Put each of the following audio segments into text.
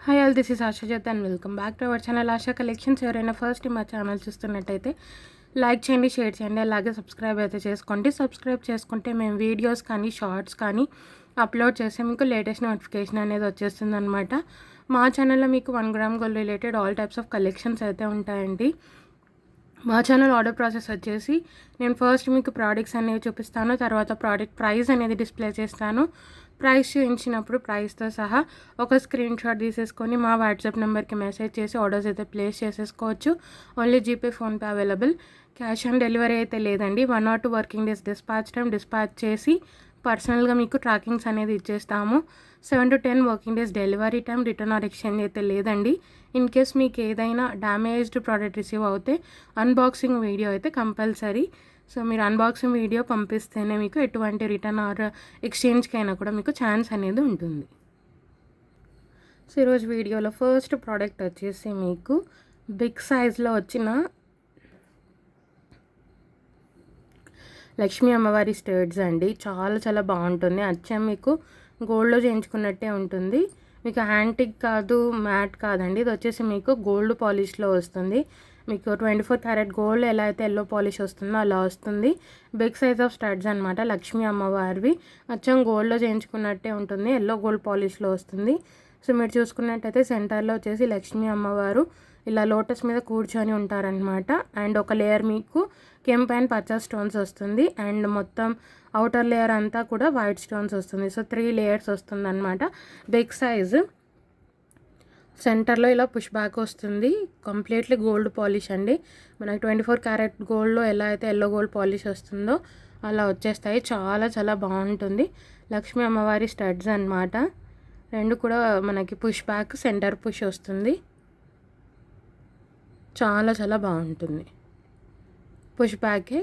Hi all, this is Asha Jat and welcome back to our channel Asha collections. ఎవరైనా first మా channel చూస్తున్నట్టయితే like చేయండి, share చేయండి, అలాగే సబ్స్క్రైబ్ అయితే చేసుకోండి. సబ్స్క్రైబ్ చేసుకుంటే మేము వీడియోస్ కానీ షార్ట్స్ కానీ అప్లోడ్ చేస్తే మీకు లేటెస్ట్ నోటిఫికేషన్ అనేది వచ్చేస్తుంది అనమాట. మా ఛానల్లో మీకు 1 gram gold related all types of collections అయితే ఉంటాయండి. మా ఛానల్ ఆర్డర్ ప్రాసెస్ వచ్చేసి నేను ఫస్ట్ మీకు ప్రోడక్ట్స్ అనేవి చూపిస్తాను, తర్వాత ప్రోడక్ట్ ప్రైస్ అనేది డిస్ప్లే చేస్తాను. ప్రైస్ చూపించినప్పుడు ప్రైస్తో సహా ఒక స్క్రీన్ షాట్ తీసేసుకొని మా వాట్సాప్ నెంబర్కి మెసేజ్ చేసి ఆర్డర్స్ అయితే ప్లేస్ చేసేసుకోవచ్చు. Only GPay, PhonePe available. Cash on delivery అయితే లేదండి. 1 or 2 వర్కింగ్ డేస్ డిస్పాచ్ చేసి పర్సనల్గా మీకు ట్రాకింగ్స్ అనేది ఇచ్చేస్తాము. 7 to 10 working days delivery time. Return or exchange అయితే లేదండి. ఇన్ కేస్ మీకు ఏదైనా డ్యామేజ్డ్ ప్రోడక్ట్ రిసీవ్ అవుతే అన్బాక్సింగ్ వీడియో అయితే కంపల్సరీ. సో మీరు అన్బాక్సింగ్ వీడియో పంపిస్తేనే మీకు ఎటువంటి రిటర్న్ ఆర్ ఎక్స్చేంజ్కి అయినా కూడా మీకు ఛాన్స్ అనేది ఉంటుంది. సో ఈరోజు వీడియోలో ఫస్ట్ ప్రోడక్ట్ వచ్చేసి మీకు బిగ్ సైజ్లో వచ్చిన లక్ష్మీ అమ్మవారి స్టర్డ్స్ అండి. చాలా చాలా బాగుంటుంది. అచ్చం మీకు గోల్డ్లో చేయించుకున్నట్టే ఉంటుంది. మీకు యాంటిక్ కాదు, మ్యాట్ కాదండి. ఇది వచ్చేసి మీకు గోల్డ్ పాలిష్లో వస్తుంది. మీకు 24 క్యారెట్ గోల్డ్ ఎలా అయితే ఎల్లో పాలిష్ వస్తుందో అలా వస్తుంది. బిగ్ సైజ్ ఆఫ్ స్టడ్స్ అనమాట. లక్ష్మీ అమ్మవారివి అచ్చం గోల్డ్లో చేయించుకున్నట్టే ఉంటుంది. ఎల్లో గోల్డ్ పాలిష్లో వస్తుంది. సో మీరు చూసుకున్నట్టయితే సెంటర్లో వచ్చేసి లక్ష్మీ అమ్మవారు ఇలా లోటస్ మీద కూర్చొని ఉంటారనమాట. అండ్ ఒక లేయర్ మీకు కెంప్ అండ్ పచ్చ స్టోన్స్ వస్తుంది. అండ్ మొత్తం అవుటర్ లేయర్ అంతా కూడా వైట్ స్టోన్స్ వస్తుంది. సో 3 లేయర్స్ వస్తుంది అనమాట. Big size. సెంటర్లో ఇలా పుష్ బ్యాక్ వస్తుంది. కంప్లీట్లీ గోల్డ్ పాలిష్ అండి. మనకి 24 క్యారెట్ గోల్డ్లో ఎలా అయితే ఎల్లో గోల్డ్ పాలిష్ వస్తుందో అలా వచ్చేస్తాయి. చాలా చాలా బాగుంటుంది. లక్ష్మీ అమ్మవారి స్టడ్స్ అనమాట. రెండు కూడా మనకి పుష్ బ్యాక్, సెంటర్ పుష్ వస్తుంది. చాలా చాలా బాగుంటుంది. పుష్ బ్యాకే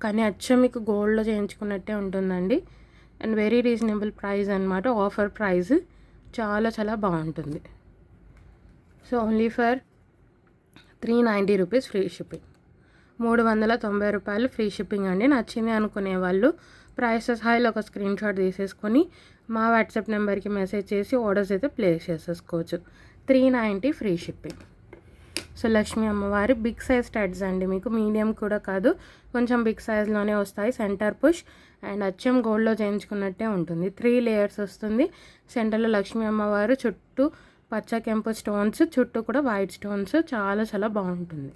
కానీ అచ్చం మీకు గోల్డ్లో చేయించుకున్నట్టే ఉంటుందండి. అండ్ వెరీ రీజనబుల్ ప్రైస్ అనమాట. Offer price. చాలా చాలా బాగుంటుంది. So only for 390 rupees free shipping. 390 రూపాయలు ఫ్రీ షిప్పింగ్ అండి. నచ్చింది అనుకునే వాళ్ళు ప్రైసెస్ హైలో ఒక స్క్రీన్ షాట్ తీసేసుకొని మా వాట్సాప్ నెంబర్కి మెసేజ్ చేసి ఆర్డర్స్ అయితే ప్లేస్ చేసేసుకోవచ్చు. 390 ఫ్రీ షిప్పింగ్. సో లక్ష్మీ అమ్మవారి బిగ్ సైజ్ స్టడ్స్ అండి. మీకు మీడియం కూడా కాదు, కొంచెం బిగ్ సైజ్లోనే వస్తాయి. సెంటర్ పుష్ అండ్ అచ్చం గోల్డ్లో చేయించుకున్నట్టే ఉంటుంది. 3 లేయర్స్ వస్తుంది. సెంటర్లో లక్ష్మీ అమ్మవారు, చుట్టూ పచ్చ కెంపు స్టోన్స్, చుట్టూ కూడా వైట్ స్టోన్స్. చాలా చాలా బాగుంటుంది.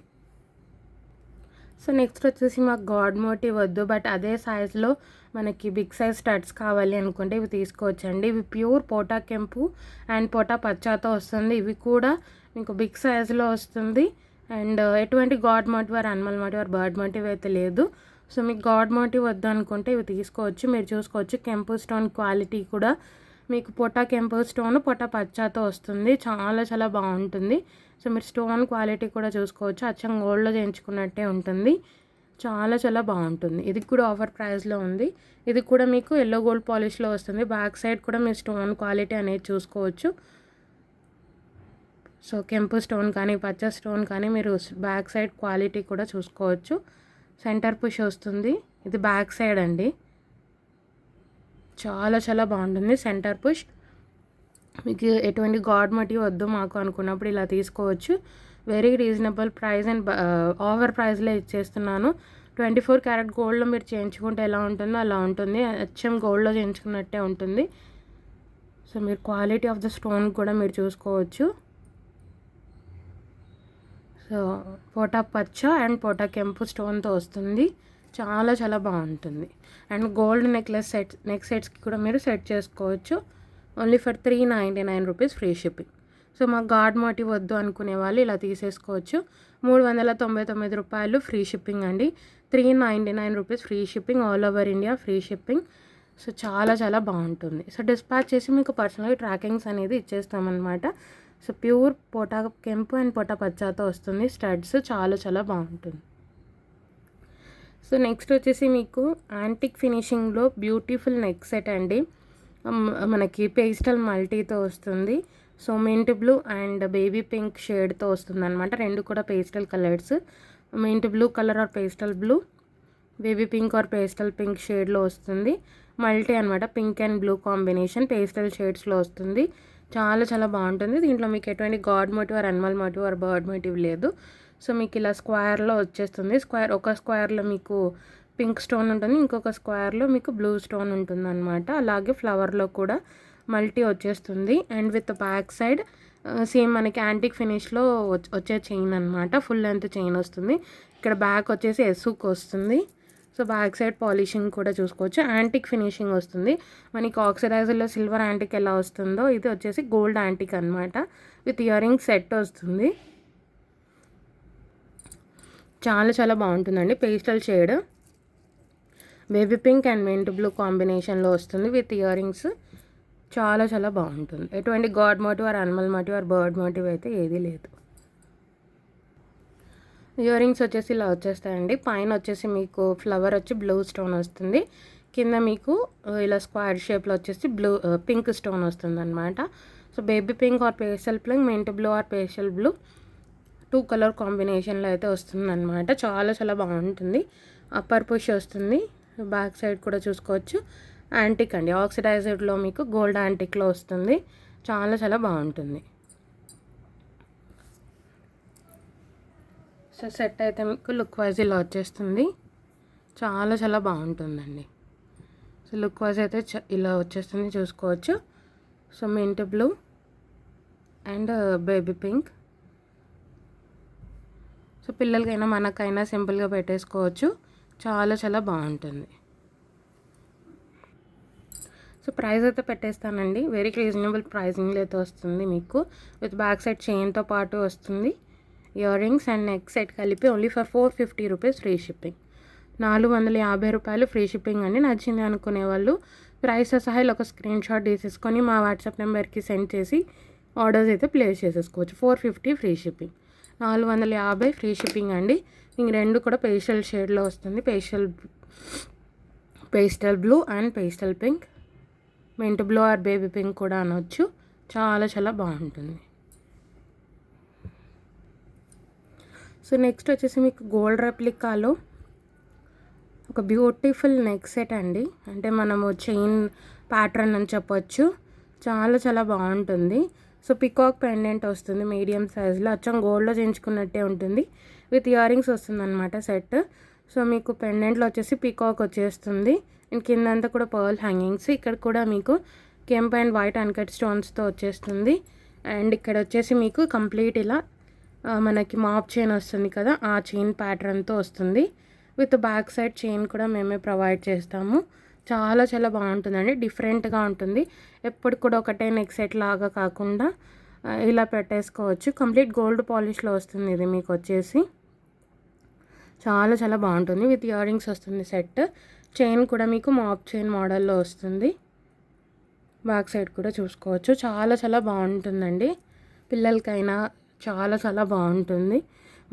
సో నెక్స్ట్ వచ్చేసి మాకు గాడ్ మోటివ్ వద్దు, బట్ అదే సైజ్లో మనకి బిగ్ సైజ్ స్టడ్స్ కావాలి అనుకుంటే ఇవి తీసుకోవచ్చండి. ఇవి ప్యూర్ పోటా కెంపు అండ్ పోటా పచ్చాతో వస్తుంది. ఇవి కూడా మీకు బిగ్ సైజ్లో వస్తుంది. అండ్ ఎటువంటి god motive or animal motive or bird motive అయితే లేదు. సో మీకు గాడ్ మోటివ్ వద్దు అనుకుంటే ఇవి తీసుకోవచ్చు. మీరు చూసుకోవచ్చు కెంపు స్టోన్ క్వాలిటీ కూడా మీకు పొటా కెంపు స్టోన్, పొటా పచ్చాతో వస్తుంది. చాలా చాలా బాగుంటుంది. సో మీరు స్టోన్ క్వాలిటీ కూడా చూసుకోవచ్చు. అచ్చం గోల్డ్లో చేయించుకున్నట్టే ఉంటుంది. చాలా చాలా బాగుంటుంది. ఇది కూడా ఆఫర్ ప్రైస్లో ఉంది. ఇది కూడా మీకు ఎల్లో గోల్డ్ పాలిష్లో వస్తుంది. బ్యాక్ సైడ్ కూడా మీరు స్టోన్ క్వాలిటీ అనేది చూసుకోవచ్చు. సో కెంపు స్టోన్ కానీ పచ్చ స్టోన్ కానీ మీరు బ్యాక్ సైడ్ క్వాలిటీ కూడా చూసుకోవచ్చు. సెంటర్ పుష్ వస్తుంది. ఇది బ్యాక్ సైడ్ అండి. చాలా చాలా బాగుంటుంది. Centre push. మీకు ఎటువంటి గాడ్ మోటివ్ వద్దు మాకు అనుకున్నప్పుడు ఇలా తీసుకోవచ్చు. Very reasonable price and offer ప్రైస్లో ఇచ్చేస్తున్నాను. 24 క్యారెట్ గోల్డ్లో మీరు చేయించుకుంటే ఎలా ఉంటుందో అలా ఉంటుంది. అచ్చం గోల్డ్లో చేయించుకున్నట్టే ఉంటుంది. సో మీరు క్వాలిటీ ఆఫ్ ద స్టోన్ కూడా మీరు చూసుకోవచ్చు. సో పోటా పచ్చ అండ్ పోటా కెంపు స్టోన్తో వస్తుంది. చాలా చాలా బాగుంటుంది. అండ్ గోల్డ్ నెక్ సెట్స్కి కూడా మీరు సెట్ చేసుకోవచ్చు. Only for 399 rupees free shipping. So మాకు గాడ్ మోటివ్ వద్దు అనుకునే వాళ్ళు ఇలా తీసేసుకోవచ్చు. 399 రూపాయలు ఫ్రీ షిప్పింగ్ అండి. 399 rupees free shipping. All over India free shipping. So చాలా చాలా బాగుంటుంది. సో డిస్పాచ్ చేసి మీకు పర్సనల్గా ట్రాకింగ్స్ అనేది ఇచ్చేస్తామన్నమాట. సో ప్యూర్ పోటా కెంపు అండ్ పోటా పచ్చాతో వస్తుంది స్టడ్స్. చాలా చాలా బాగుంటుంది. సో నెక్స్ట్ వచ్చేసి మీకు యాంటిక్ ఫినిషింగ్లో బ్యూటిఫుల్ నెక్ సెట్ అండి. మనకి పేస్టల్ మల్టీతో వస్తుంది. So mint blue and baby pink షేడ్తో వస్తుంది అనమాట. రెండు కూడా pastel colours. Mint blue colour or pastel blue, baby pink or pastel pink షేడ్లో వస్తుంది. మల్టీ అనమాట. Pink and blue combination pastel షేడ్స్లో వస్తుంది. చాలా చాలా బాగుంటుంది. దీంట్లో మీకు ఎటువంటి god motive or animal motive or bird motif లేదు. సో మీకు ఇలా స్క్వేర్లో వచ్చేస్తుంది. ఒక స్క్వేర్లో మీకు పింక్ స్టోన్ ఉంటుంది, ఇంకొక స్క్వేర్లో మీకు బ్లూ స్టోన్ ఉంటుంది అనమాట. అలాగే ఫ్లవర్లో కూడా మల్టీ వచ్చేస్తుంది. And with back side same మనకి యాంటిక్ ఫినిష్లో వచ్చే చైన్ అనమాట. ఫుల్ లెంత్ చైన్ వస్తుంది. ఇక్కడ బ్యాక్ వచ్చేసి ఎస్సుక్ వస్తుంది. సో బ్యాక్ సైడ్ పాలిషింగ్ కూడా చూసుకోవచ్చు. యాంటిక్ ఫినిషింగ్ వస్తుంది. మనకి ఆక్సిడైజర్లో సిల్వర్ యాంటిక్ ఎలా వస్తుందో ఇది వచ్చేసి గోల్డ్ యాంటిక్ అనమాట. విత్ ఇయర్ రింగ్ సెట్ వస్తుంది. చాలా చాలా బాగుంటుందండి. Pastel shade baby pink and mint blue కాంబినేషన్లో వస్తుంది విత్ ఇయర్ రింగ్స్. చాలా చాలా బాగుంటుంది. ఎటువంటి god motive or animal motive or bird motive అయితే ఏదీ లేదు. ఇయర్ రింగ్స్ వచ్చేసి ఇలా వచ్చేస్తాయండి. పైన వచ్చేసి మీకు ఫ్లవర్ వచ్చి బ్లూ స్టోన్ వస్తుంది. కింద మీకు ఇలా స్క్వేర్ షేప్లో వచ్చేసి పింక్ స్టోన్ వస్తుంది అనమాట. So baby pink or pastel pink, meant blue or pastel blue 2 colour కాంబినేషన్లో అయితే వస్తుంది అనమాట. చాలా చాలా బాగుంటుంది. అప్పర్ పుష్ వస్తుంది. బ్యాక్ సైడ్ కూడా చూసుకోవచ్చు. యాంటిక్ అండి, ఆక్సిడైజ్డ్లో మీకు గోల్డ్ యాంటిక్లో వస్తుంది. చాలా చాలా బాగుంటుంది. సో సెట్ అయితే మీకు లుక్ వైజ్ ఇలా వచ్చేస్తుంది. చాలా చాలా బాగుంటుందండి. సో లుక్ వైజ్ అయితే ఇలా వచ్చేస్తుంది చూసుకోవచ్చు. So meant blue and baby pink. So పిల్లలకైనా మనకైనా సింపుల్గా పెట్టేసుకోవచ్చు. చాలా చాలా బాగుంటుంది. సో ప్రైస్ అయితే పెట్టేస్తానండి. వెరీ రీజనబుల్ ప్రైజింగ్లో అయితే వస్తుంది మీకు. విత్ బ్యాక్ సైడ్ చైన్తో పాటు వస్తుంది. Ear rings and neck set కలిపి only for 450 rupees free shipping. 450 రూపాయలు ఫ్రీ షిప్పింగ్ అండి. నచ్చింది అనుకునే వాళ్ళు ప్రైస్ సహా ఒక స్క్రీన్ షాట్ తీసేసుకొని మా వాట్సాప్ నెంబర్కి సెండ్ చేసి ఆర్డర్స్ అయితే ప్లేస్ చేసేసుకోవచ్చు. 450 ఫ్రీ షిప్పింగ్, 450 ఫ్రీ షిప్పింగ్ అండి. ఇంక రెండు కూడా పేస్టల్ షేడ్లో వస్తుంది. Pastel blue and pastel pink, meant blue or baby pink కూడా అనొచ్చు. చాలా చాలా బాగుంటుంది. సో నెక్స్ట్ వచ్చేసి మీకు గోల్డ్ రెప్లికాలో ఒక బ్యూటిఫుల్ నెక్ సెట్ అండి. అంటే మనము చైన్ ప్యాటర్న్ అని చెప్పొచ్చు. చాలా చాలా బాగుంటుంది. సో పికాక్ పెండెంట్ వస్తుంది మీడియం సైజ్లో. అచ్చం గోల్డ్లో చేయించుకున్నట్టే ఉంటుంది. విత్ ఇయర్ రింగ్స్ వస్తుంది అనమాట సెట్. సో మీకు పెండెంట్లో వచ్చేసి పికాక్ వచ్చేస్తుంది. అండ్ కిందంతా కూడా పర్ల్ హ్యాంగింగ్స్. ఇక్కడ కూడా మీకు కెంప్ అండ్ వైట్ అన్కట్ స్టోన్స్తో వచ్చేస్తుంది. అండ్ ఇక్కడ వచ్చేసి మీకు కంప్లీట్ ఇలా మనకి మాప్ చైన్ వస్తుంది కదా, ఆ చైన్ ప్యాటర్న్తో వస్తుంది. విత్ బ్యాక్ సైడ్ చైన్ కూడా మేమే ప్రొవైడ్ చేస్తాము. చాలా చాలా బాగుంటుందండి. డిఫరెంట్గా ఉంటుంది. ఎప్పుడు కూడా ఒకటే నెక్ సెట్ లాగా కాకుండా ఇలా పెట్టేసుకోవచ్చు. కంప్లీట్ గోల్డ్ పాలిష్లో వస్తుంది ఇది మీకు వచ్చేసి. చాలా చాలా బాగుంటుంది. విత్ ఇయర్ రింగ్స్ వస్తుంది సెట్. చైన్ కూడా మీకు మాప్ చైన్ మోడల్లో వస్తుంది. బ్యాక్ సైడ్ కూడా చూసుకోవచ్చు. చాలా చాలా బాగుంటుందండి. పిల్లలకైనా చాలా చాలా బాగుంటుంది.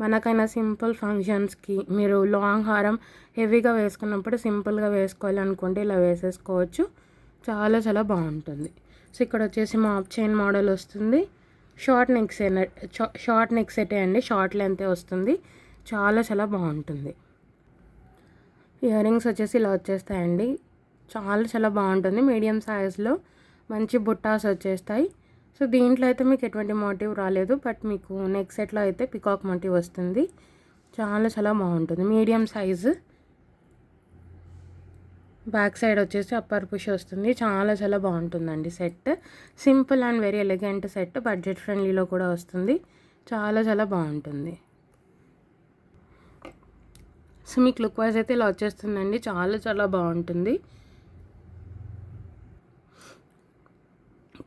మనకైనా సింపుల్ ఫంక్షన్స్కి మీరు లాంగ్ హారం హెవీగా వేసుకున్నప్పుడు సింపుల్గా వేసుకోవాలి అనుకుంటే ఇలా వేసేసుకోవచ్చు. చాలా చాలా బాగుంటుంది. సో ఇక్కడ వచ్చేసి మాప్ చైన్ మోడల్ వస్తుంది. షార్ట్ నెక్ సెటే అండి. షార్ట్ లెంతే వస్తుంది. చాలా చాలా బాగుంటుంది. ఇయర్ రింగ్స్ వచ్చేసి ఇలా వచ్చేస్తాయండి. చాలా చాలా బాగుంటుంది. మీడియం సైజ్లో మంచి బుట్టాస్ వచ్చేస్తాయి. సో దీంట్లో అయితే మీకు ఎటువంటి మోటివ్ రాలేదు, బట్ మీకు నెక్ సెట్లో అయితే పికాక్ మోటివ్ వస్తుంది. చాలా చాలా బాగుంటుంది. Medium size. బ్యాక్ సైడ్ వచ్చేసి అప్పర్ పుష్ వస్తుంది. చాలా చాలా బాగుంటుందండి set. Simple and very elegant set. Budget ఫ్రెండ్లీలో కూడా వస్తుంది. చాలా చాలా బాగుంటుంది. సో మీకు లుక్ వైజ్ అయితే ఇలా వచ్చేస్తుందండి. చాలా చాలా బాగుంటుంది.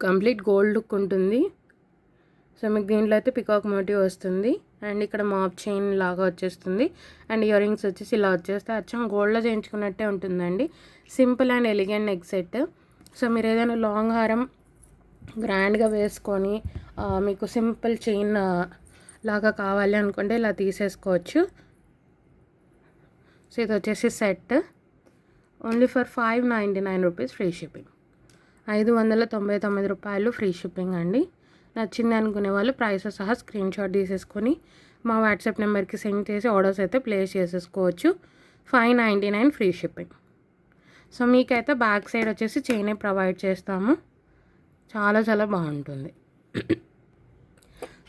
కంప్లీట్ గోల్డ్ లుక్ ఉంటుంది. సో మీకు దీంట్లో అయితే పికాక్ మోటివ్ వస్తుంది. అండ్ ఇక్కడ మాప్ చైన్ లాగా వచ్చేస్తుంది. అండ్ ఇయర్ రింగ్స్ వచ్చేసి ఇలా వచ్చేస్తే అచ్చం గోల్డ్లో చేయించుకున్నట్టే ఉంటుందండి. Simple and elegant neck set. So మీరు ఏదైనా లాంగ్ హారం గ్రాండ్గా వేసుకొని మీకు సింపుల్ చైన్ లాగా కావాలి అనుకుంటే ఇలా తీసేసుకోవచ్చు. సో ఇది వచ్చేసి set only for 599 rupees free shipping. 599 రూపాయలు ఫ్రీ షిప్పింగ్ అండి. నచ్చింది అనుకునే వాళ్ళు ప్రైస్ సహా స్క్రీన్ షాట్ తీసేసుకొని మా వాట్సాప్ నెంబర్కి సెండ్ చేసి ఆర్డర్స్ అయితే ప్లేస్ చేసేసుకోవచ్చు. 599 ఫ్రీ షిప్పింగ్. సో మీకైతే బ్యాక్ సైడ్ వచ్చేసి చైనే ప్రొవైడ్ చేస్తాము. చాలా చాలా బాగుంటుంది.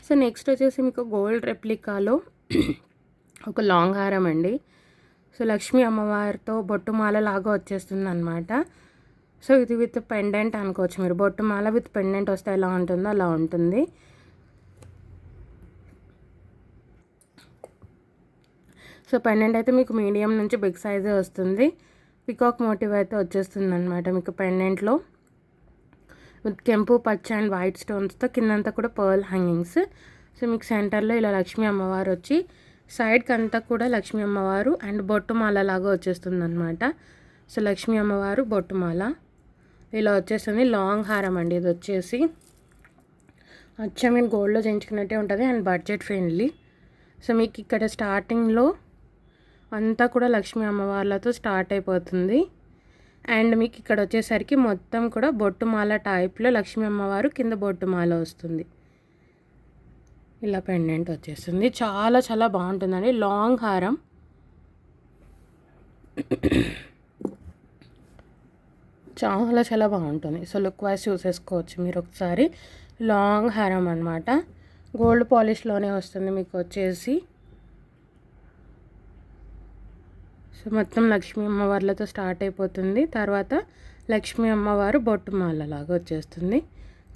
సో నెక్స్ట్ వచ్చేసి మీకు గోల్డ్ రెప్లికాలో ఒక లాంగ్ హారం అండి. సో లక్ష్మీ అమ్మవారితో బొట్టుమాల లాగా వచ్చేస్తుంది అనమాట. సో ఇది విత్ పెండెంట్ అనుకోవచ్చు మీరు. బొట్టుమాల విత్ పెండెంట్ వస్తే ఎలా ఉంటుందో అలా ఉంటుంది. సో పెండెంట్ అయితే మీకు మీడియం నుంచి బిగ్ సైజే వస్తుంది. పికాక్ మోటివ్ అయితే వచ్చేస్తుంది అనమాట మీకు పెండెంట్లో విత్ కెంపు, పచ్చ అండ్ వైట్ స్టోన్స్తో. కిందంతా కూడా పర్ల్ హ్యాంగింగ్స్. సో మీకు సెంటర్లో ఇలా లక్ష్మీ అమ్మవారు వచ్చి సైడ్కి అంతా కూడా లక్ష్మీ అమ్మవారు అండ్ బొట్టుమాల లాగా వచ్చేస్తుంది అనమాట. సో లక్ష్మీ అమ్మవారు బొట్టుమాల ఇలా వచ్చేస్తుంది. లాంగ్ హారం అండి ఇది వచ్చేసి. అచ్చా మీరు గోల్డ్లో చేయించుకున్నట్టే ఉంటుంది అండ్ బడ్జెట్ ఫ్రెండ్లీ. సో మీకు ఇక్కడ స్టార్టింగ్లో అంతా కూడా లక్ష్మీ అమ్మవార్లతో స్టార్ట్ అయిపోతుంది. అండ్ మీకు ఇక్కడ వచ్చేసరికి మొత్తం కూడా బొట్టుమాల టైప్లో లక్ష్మీ అమ్మవారు కింద బొట్టుమాల వస్తుంది. ఇలా పెండెంట్ వచ్చేస్తుంది. చాలా చాలా బాగుంటుందండి. లాంగ్ హారం చాలా చాలా బాగుంటుంది. సో లుక్ వైజ్ చూసేసుకోవచ్చు మీరు ఒకసారి. లాంగ్ హారం అనమాట. గోల్డ్ పాలిష్లోనే వస్తుంది మీకు వచ్చేసి. సో మొత్తం లక్ష్మీ అమ్మవార్లతో స్టార్ట్ అయిపోతుంది. తర్వాత లక్ష్మీ అమ్మవారు బొట్టుమాల లాగా వచ్చేస్తుంది.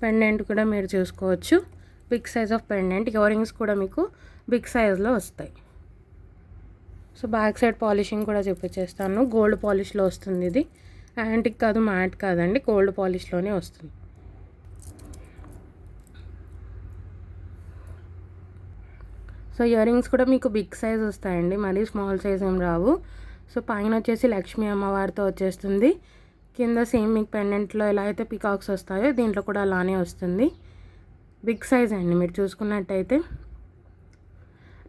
పెండెంట్ కూడా మీరు చూసుకోవచ్చు. Big size of pendant. Ear rings కూడా మీకు బిగ్ సైజ్లో వస్తాయి. సో బ్యాక్ సైడ్ పాలిషింగ్ కూడా చూపించేస్తాను. గోల్డ్ పాలిష్లో వస్తుంది ఇది. యాంటిక్ కాదు, మ్యాట్ కాదండి, గోల్డ్ పాలిష్లోనే వస్తుంది. సో ఇయర్ రింగ్స్ కూడా మీకు బిగ్ సైజ్ వస్తాయండి, మరీ స్మాల్ సైజ్ ఏం రావు. సో పైన వచ్చేసి లక్ష్మీ అమ్మవారితో వచ్చేస్తుంది. కింద సేమ్ మీకు పెండెంట్లో ఎలా అయితే పికాక్స్ వస్తాయో దీంట్లో కూడా అలానే వస్తుంది. బిగ్ సైజ్ అండి. మీరు చూసుకున్నట్టయితే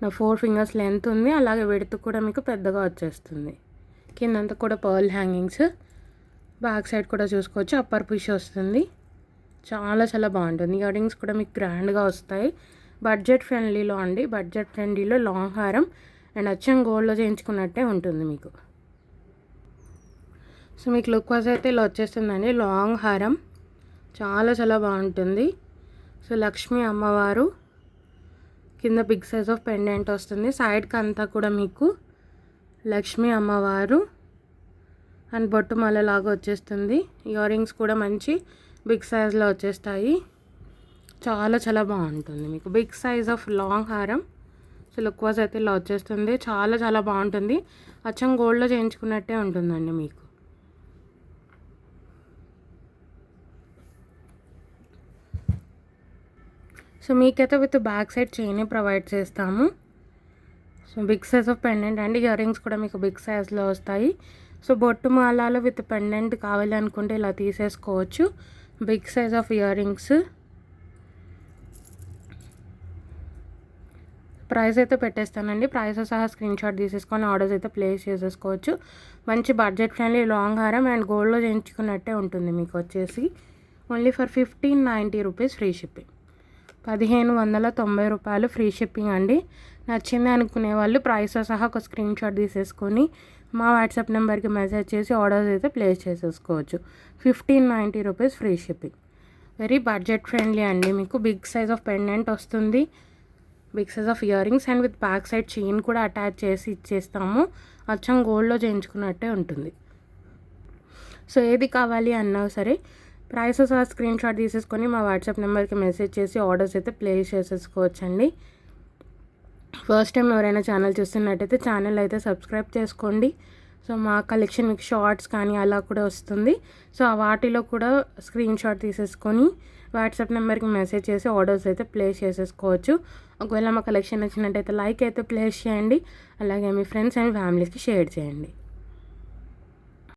నా 4 ఫింగర్స్ లెంత్ ఉంది. అలాగే విడ్త్ కూడా మీకు పెద్దగా వచ్చేస్తుంది. కిందంతా కూడా పర్ల్ హ్యాంగింగ్స్. బ్యాక్ సైడ్ కూడా చూసుకోవచ్చు. అప్పర్ పుష్ వస్తుంది. చాలా చాలా బాగుంటుంది. ఇయర్ రింగ్స్ కూడా మీకు గ్రాండ్గా వస్తాయి. బడ్జెట్ ఫ్రెండ్లీలో అండి. బడ్జెట్ ఫ్రెండ్లీలో లాంగ్ హారం అండ్ అచ్చం గోల్డ్లో చేయించుకున్నట్టే ఉంటుంది మీకు. సో మీకు లుక్ వైజ్ అయితే ఇలా వచ్చేస్తుందండి. లాంగ్ హారం చాలా చాలా బాగుంటుంది. సో లక్ష్మీ అమ్మవారు కింద బిగ్ సైజ్ ఆఫ్ పెండెంట్ వస్తుంది. సైడ్కి అంతా కూడా మీకు లక్ష్మీ అమ్మవారు అండ్ బొట్టుమాల లాగా వచ్చేస్తుంది. ఇయర్ రింగ్స్ కూడా మంచి బిగ్ సైజ్లో వచ్చేస్తాయి. చాలా చాలా బాగుంటుంది మీకు. బిగ్ సైజ్ ఆఫ్ లాంగ్ హారం. సో లుక్ వైజ్ అయితే ఇలా వచ్చేస్తుంది. చాలా చాలా బాగుంటుంది. అచ్చం గోల్డ్లో చేయించుకున్నట్టే ఉంటుందండి మీకు. సో మీకైతే with back side chain provide చేస్తాము. So big size of pendant and ear rings కూడా మీకు బిగ్ సైజ్లో వస్తాయి. సో బొట్టు మాలలో విత్ పెండెంట్ కావాలి అనుకుంటే ఇలా తీసేసుకోవచ్చు. Big size of earrings. Price అయితే పెట్టేస్తానండి. ప్రైస్ సహా స్క్రీన్ షాట్ తీసేసుకొని ఆర్డర్స్ అయితే ప్లేస్ చేసేసుకోవచ్చు. మంచి బడ్జెట్ ఫ్రెండ్లీ లాంగ్ హారం అండ్ గోల్డ్లో చేయించుకున్నట్టే ఉంటుంది మీకు వచ్చేసి. Only for 1590 rupees free shipping. 1590 రూపాయలు ఫ్రీ షిప్పింగ్ అండి. నచ్చింది అనుకునే వాళ్ళు ప్రైస్ సహా ఒక స్క్రీన్ షాట్ తీసేసుకొని మా వాట్సాప్ నెంబర్కి మెసేజ్ చేసి ఆర్డర్స్ అయితే ప్లేస్ చేసేసుకోవచ్చు. 1590 rupees free shipping. Very budget friendly అండి. మీకు బిగ్ సైజ్ ఆఫ్ పెండెంట్ వస్తుంది. Big size of ear rings and with back side chain కూడా అటాచ్ చేసి ఇచ్చేస్తాము. అచ్చం గోల్డ్లో చేయించుకున్నట్టే ఉంటుంది. సో ఏది కావాలి అన్నా సరే ప్రైసెస్ ఆ స్క్రీన్ షాట్ తీసేసుకొని మా వాట్సాప్ నెంబర్కి మెసేజ్ చేసి ఆర్డర్స్ అయితే ప్లేస్ చేసేసుకోవచ్చండి. ఫస్ట్ టైం ఎవరైనా ఛానల్ చూస్తున్నట్టయితే ఛానల్ అయితే సబ్స్క్రైబ్ చేసుకోండి. సో మా కలెక్షన్ మీకు షార్ట్స్ కానీ అలా కూడా వస్తుంది. సో ఆ వాటిలో కూడా స్క్రీన్ షాట్ తీసేసుకొని వాట్సాప్ నెంబర్కి మెసేజ్ చేసి ఆర్డర్స్ అయితే ప్లేస్ చేసేసుకోవచ్చు. ఒకవేళ మా కలెక్షన్ నచ్చినట్టయితే లైక్ అయితే ప్లేస్ చేయండి. అలాగే మీ ఫ్రెండ్స్ అండ్ ఫ్యామిలీకి షేర్ చేయండి.